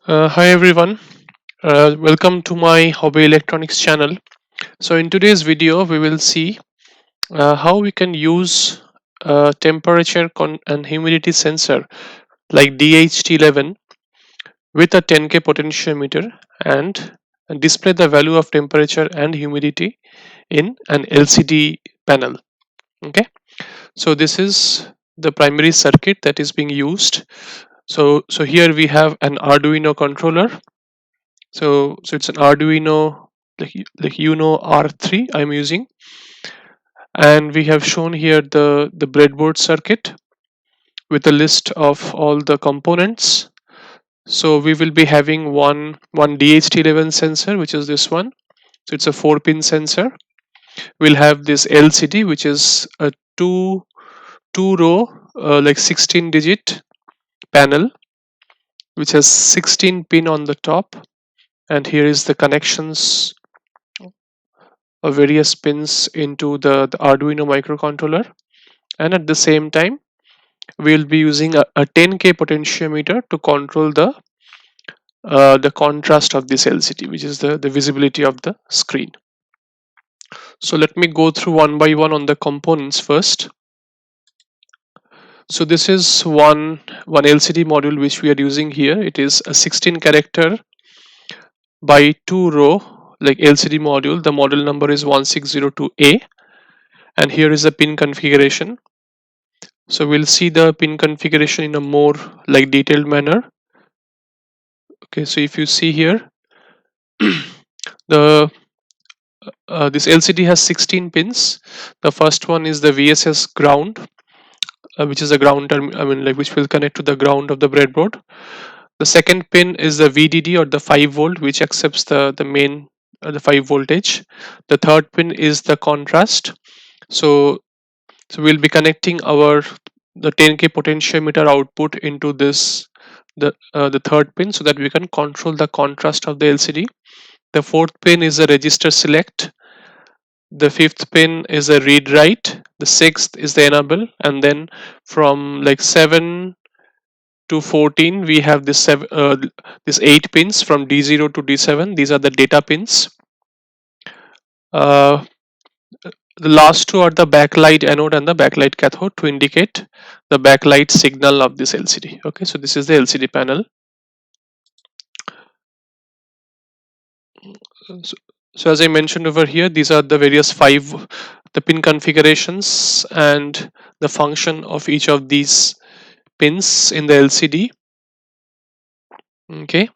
Hi everyone, welcome to my hobby electronics channel. So in today's video we will see how we can use temperature and humidity sensor like DHT11 with a 10K potentiometer and display the value of temperature and humidity in an LCD panel. Okay, so this is the primary circuit that is being used. So here we have an Arduino controller. So it's an Arduino like Uno R3 I'm using, and we have shown here the breadboard circuit with a list of all the components. So we will be having one DHT11 sensor, which is this one. So it's a 4-pin sensor. We'll have this LCD, which is a two row like 16 digit panel, which has 16 pin on the top, and here is the connections various pins into the Arduino microcontroller, and at the same time we'll be using a 10K potentiometer to control the contrast of this LCD, which is the visibility of the screen. So let me go through one by one on the components first. So this is one LCD module which we are using here. It is a 16 character by 2 row like LCD module. The model number is 1602A, and here is the pin configuration. So we'll see the pin configuration in a more like detailed manner. Okay, so if you see here, the this LCD has 16 pins. The first one is the VSS ground, which is a ground term. I mean, like which will connect to the ground of the breadboard. The second pin is the VDD or the 5 volt, which accepts the main the 5 voltage. The third pin is the contrast. So so we'll be connecting the 10K potentiometer output into the third pin so that we can control the contrast of the LCD. The fourth pin is a register select. The fifth pin is a read write. The sixth is the enable, and then from like 7 to 14 we have this 8 pins from D0 to D7. These are the data pins. Uh, the last two are the backlight anode and the backlight cathode to indicate the backlight signal of this LCD. Okay, so this is the LCD panel. So, so as I mentioned over here, these are the various the pin configurations and the function of each of these pins in the LCD. Okay,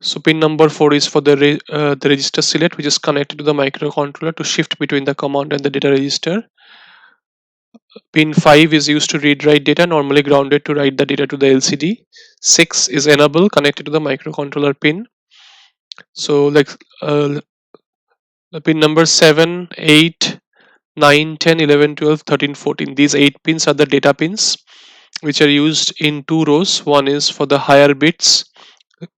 so pin number 4 is for the register select, which is connected to the microcontroller to shift between the command and the data register. Pin 5 is used to read write data, normally grounded to write the data to the LCD. 6 is enable, connected to the microcontroller pin. So like the pin number 7, 8, 9, 10, 11, 12, 13, 14. These 8 pins are the data pins which are used in 2 rows. One is for the higher bits.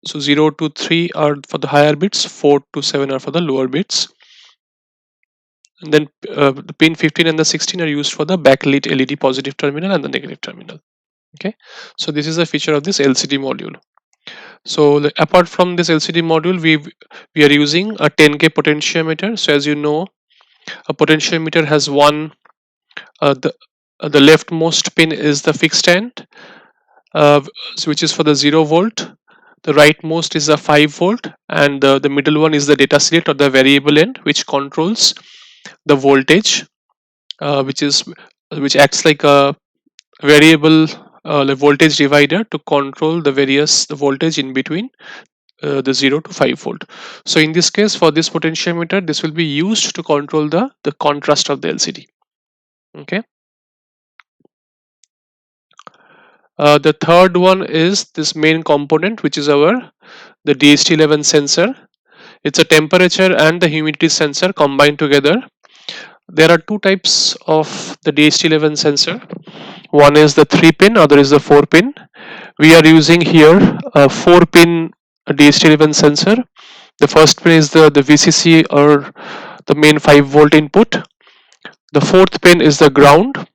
So 0 to 3 are for the higher bits, 4 to 7 are for the lower bits. And then the pin 15 and the 16 are used for the backlit LED positive terminal and the negative terminal. Okay, so this is a feature of this LCD module. So apart from this LCD module, we are using a 10K potentiometer. So as you know, a potentiometer has the leftmost pin is the fixed end, which is for the 0 volt. The rightmost is a 5 volt, and the middle one is the data select or the variable end, which controls the voltage, which acts like a variable like voltage divider to control the voltage in between the 0 to 5 volt. So in this case, for this potentiometer, this will be used to control the contrast of the LCD. Okay. The third one is this main component, which is the DHT11 sensor. It's a temperature and the humidity sensor combined together. There are two types of the DHT11 sensor. One is the 3-pin, other is the 4-pin. We are using here a 4-pin DHT11 sensor. The first pin is the VCC or the main 5 volt input. The fourth pin is the ground.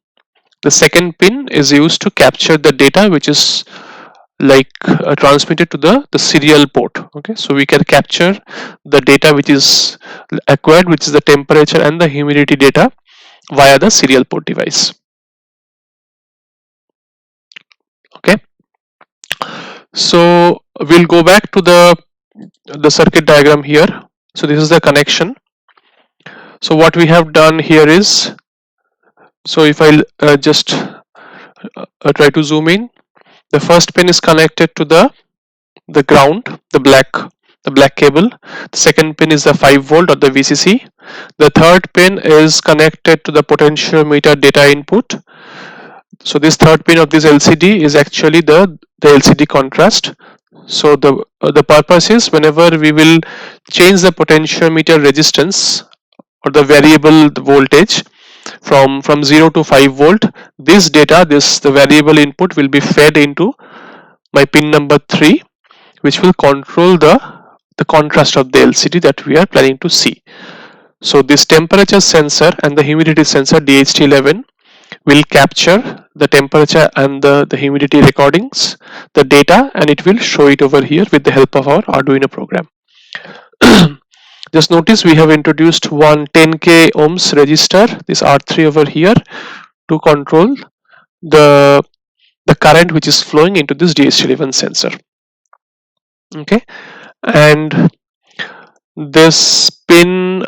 The second pin is used to capture the data, which is transmitted to the serial port. Okay, so we can capture the data which is acquired, which is the temperature and the humidity data, via the serial port device. Okay, so we'll go back to the circuit diagram here. So this is the connection. So what we have done here is, so if I just try to zoom in, the first pin is connected to the ground, the black cable. The second pin is the 5 volt or the VCC. The third pin is connected to the potentiometer data input. So this third pin of this LCD is actually the LCD contrast. So the purpose is, whenever we will change the potentiometer resistance or the variable voltage from 0 to 5 volt, this data, the variable input, will be fed into my pin number 3, which will control the contrast of the LCD that we are planning to see. So this temperature sensor and the humidity sensor DHT11 will capture the temperature and the humidity recordings, the data, and it will show it over here with the help of our Arduino program. Just notice we have introduced one 10k ohms resistor, this R3 over here, to control the current which is flowing into this DHT11 sensor. Okay, and this pin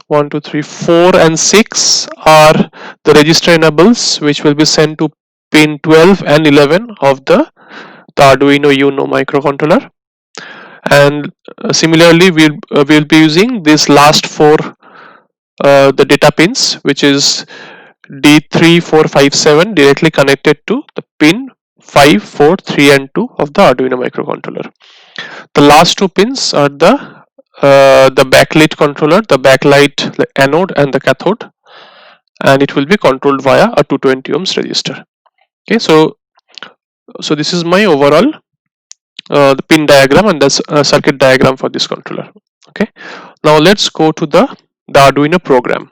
1, 2, 3, 4 and 6 are the register enables, which will be sent to pin 12 and 11 of the Arduino Uno microcontroller. And similarly, we'll be using this last 4 the data pins, which is D3, 4, 5, 7, directly connected to the pin 5, 4, 3 and 2 of the Arduino microcontroller. The last 2 pins are the backlight controller, the backlight, the anode and the cathode, and it will be controlled via a 220 ohms resistor. Okay, so this is my overall the pin diagram and the circuit diagram for this controller. Okay, now let's go to the Arduino program.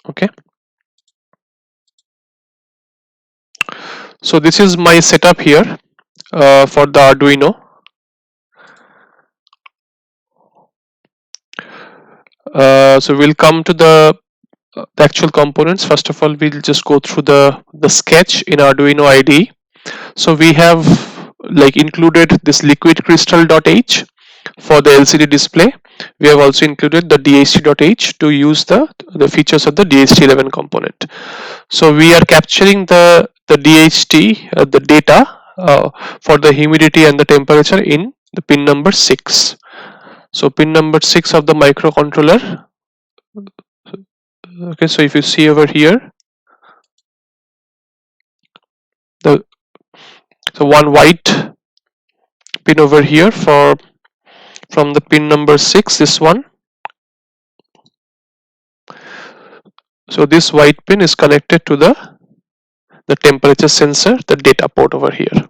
Okay, so this is my setup here for the Arduino. So we'll come to the actual components. First of all, we'll just go through the sketch in Arduino IDE. So we have included this liquid crystal.h for the LCD display. We have also included the DHT.h to use the features of the DHT11 component. So we are capturing the DHT the data for the humidity and the temperature in the pin number 6. So pin number 6 of the microcontroller. Okay, so if you see over here, so one white pin over here from the pin number 6, this one. So this white pin is connected to the temperature sensor, the data port over here.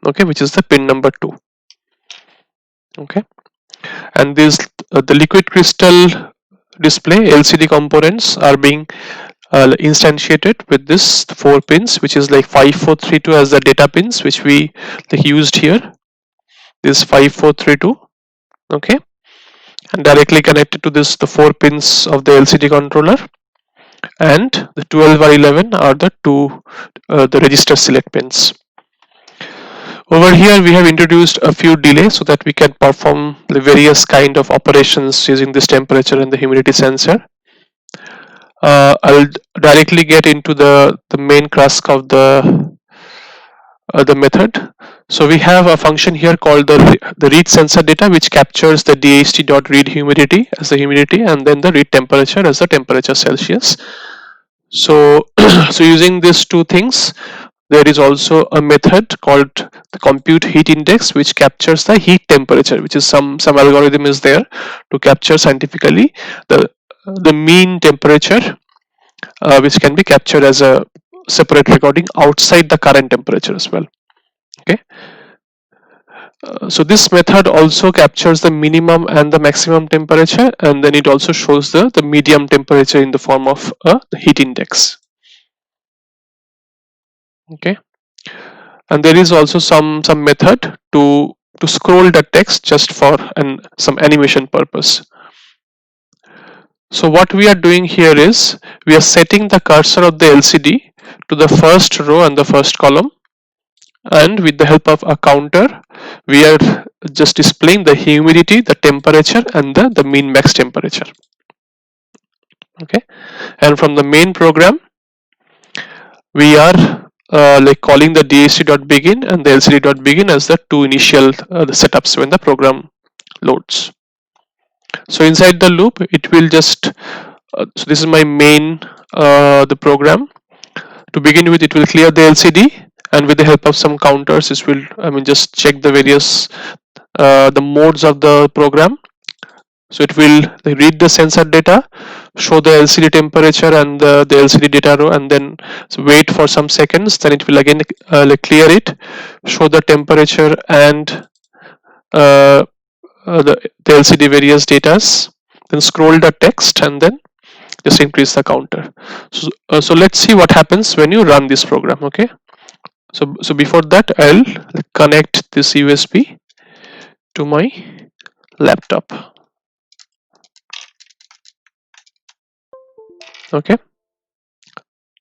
Okay, which is the pin number 2. Okay, and this the liquid crystal display LCD components are being instantiated with this 4 pins, which is 5432 as the data pins, which we used here. This 5432. Okay, and directly connected to this the 4 pins of the LCD controller, and the 12 or 11 are the 2 the register select pins. Over here we have introduced a few delays so that we can perform the various kind of operations using this temperature and the humidity sensor. I'll directly get into the main crux of the method. So we have a function here called the read sensor data, which captures the DHT.read humidity as the humidity, and then the read temperature as the temperature Celsius. So so using these 2 things, there is also a method called the compute heat index, which captures the heat temperature, which is some algorithm is there to capture scientifically the mean temperature, which can be captured as a separate recording outside the current temperature as well. Okay, so this method also captures the minimum and the maximum temperature, and then it also shows the medium temperature in the form of the heat index. Okay, and there is also some method to scroll the text just for some animation purpose. So what we are doing here is we are setting the cursor of the LCD to the first row and the first column, and with the help of a counter we are just displaying the humidity, the temperature, and the mean max temperature. Okay, and from the main program we are like calling the DHT.begin and the LCD.begin as the two initial the setups when the program loads. So inside the loop it will just so this is my main the program. To begin with, it will clear the LCD, and with the help of some counters it will just check the various the modes of the program. So it will read the sensor data, show the LCD temperature and the LCD data row, and then wait for some seconds. Then it will again clear it, show the temperature and uh, the LCD various datas. Then scroll the text and then just increase the counter. So let's see what happens when you run this program. Okay. So before that, I'll connect this USB to my laptop. Okay.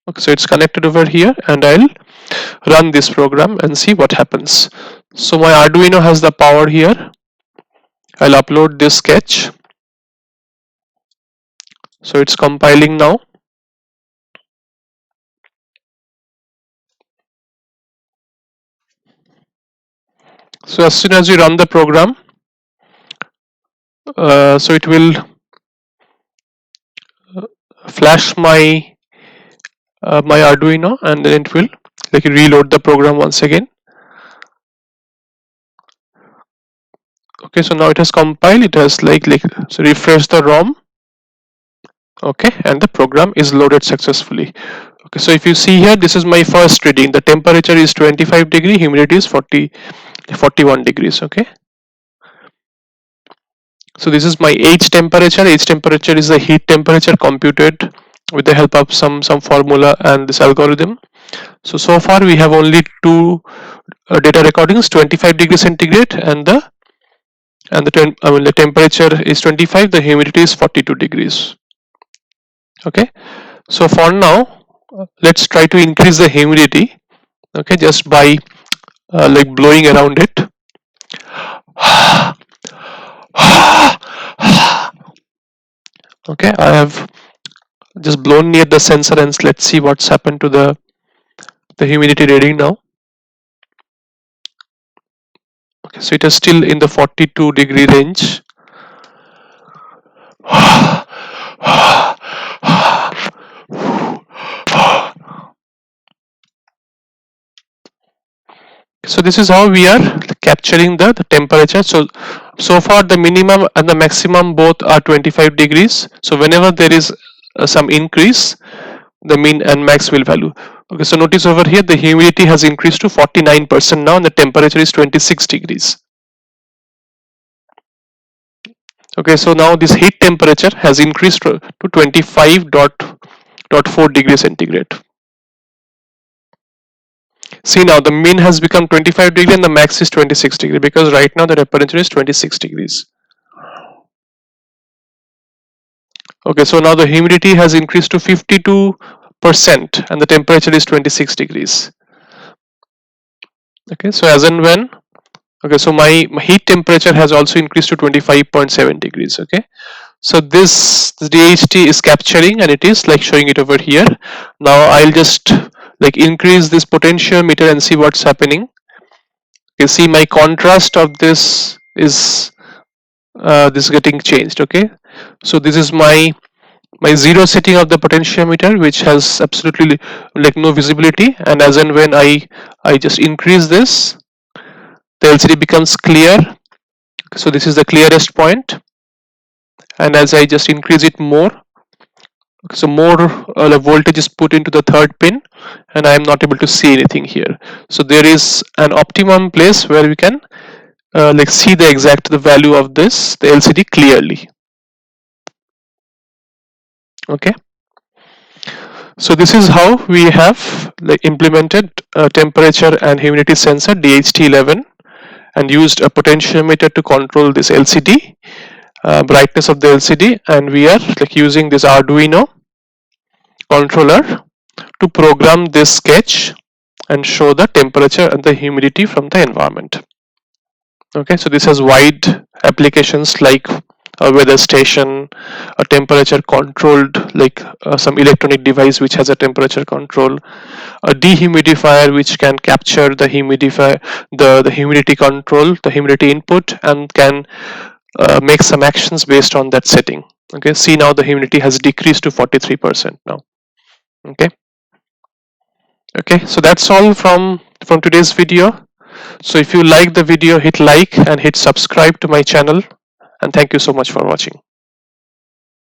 Okay, so it's connected over here, and I'll run this program and see what happens. So my Arduino has the power here. I'll upload this sketch. So it's compiling now. So as soon as you run the program, so it will flash my Arduino, and then it will reload the program once again. Okay, so now it has compiled. It has so refresh the ROM. Okay, and the program is loaded successfully. Okay, so if you see here, this is my first reading. The temperature is 25 degree, humidity is 41 degrees. Okay, so this is my H temperature. H temperature is the heat temperature computed with the help of some formula and this algorithm. So far we have only two data recordings, 25 degrees centigrade, and the temperature is 25, the humidity is 42 degrees. Okay, so for now let's try to increase the humidity. Okay, just by blowing around it. Okay, I have just blown near the sensor, and let's see what's happened to the humidity reading now. Okay, so it is still in the 42-degree range. So this is how we are capturing the temperature. So far the minimum and the maximum both are 25 degrees. So whenever there is some increase, the mean and max will value. Okay, so notice over here the humidity has increased to 49% now, and the temperature is 26 degrees. Okay, so now this heat temperature has increased to 25.4 degrees centigrade. See, now the mean has become 25 degree and the max is 26 degree, because right now the temperature is 26 degrees. Okay, so now the humidity has increased to 52% and the temperature is 26 degrees. Okay, so as and when, okay, so my heat temperature has also increased to 25.7 degrees. Okay, so this DHT is capturing, and it is showing it over here. Now I'll just increase this potentiometer and see what's happening. You see my contrast of this is getting changed. Okay, so this is my zero setting of the potentiometer, which has absolutely no visibility, and as and when I just increase this, the LCD becomes clear. So this is the clearest point, and as I just increase it more, so more voltage is put into the third pin, and I am not able to see anything here. So there is an optimum place where we can see the value of the LCD clearly. Okay, So this is how we have implemented a temperature and humidity sensor DHT11 and used a potentiometer to control this LCD, brightness of the LCD, and we are using this Arduino controller to program this sketch and show the temperature and the humidity from the environment. Okay, so this has wide applications like a weather station, a temperature controlled, some electronic device which has a temperature control, a dehumidifier which can capture the the humidity control, the humidity input, and can make some actions based on that setting. Okay, see now the humidity has decreased to 43% now. Okay, so that's all from today's video. So if you like the video, hit like and hit subscribe to my channel, and thank you so much for watching.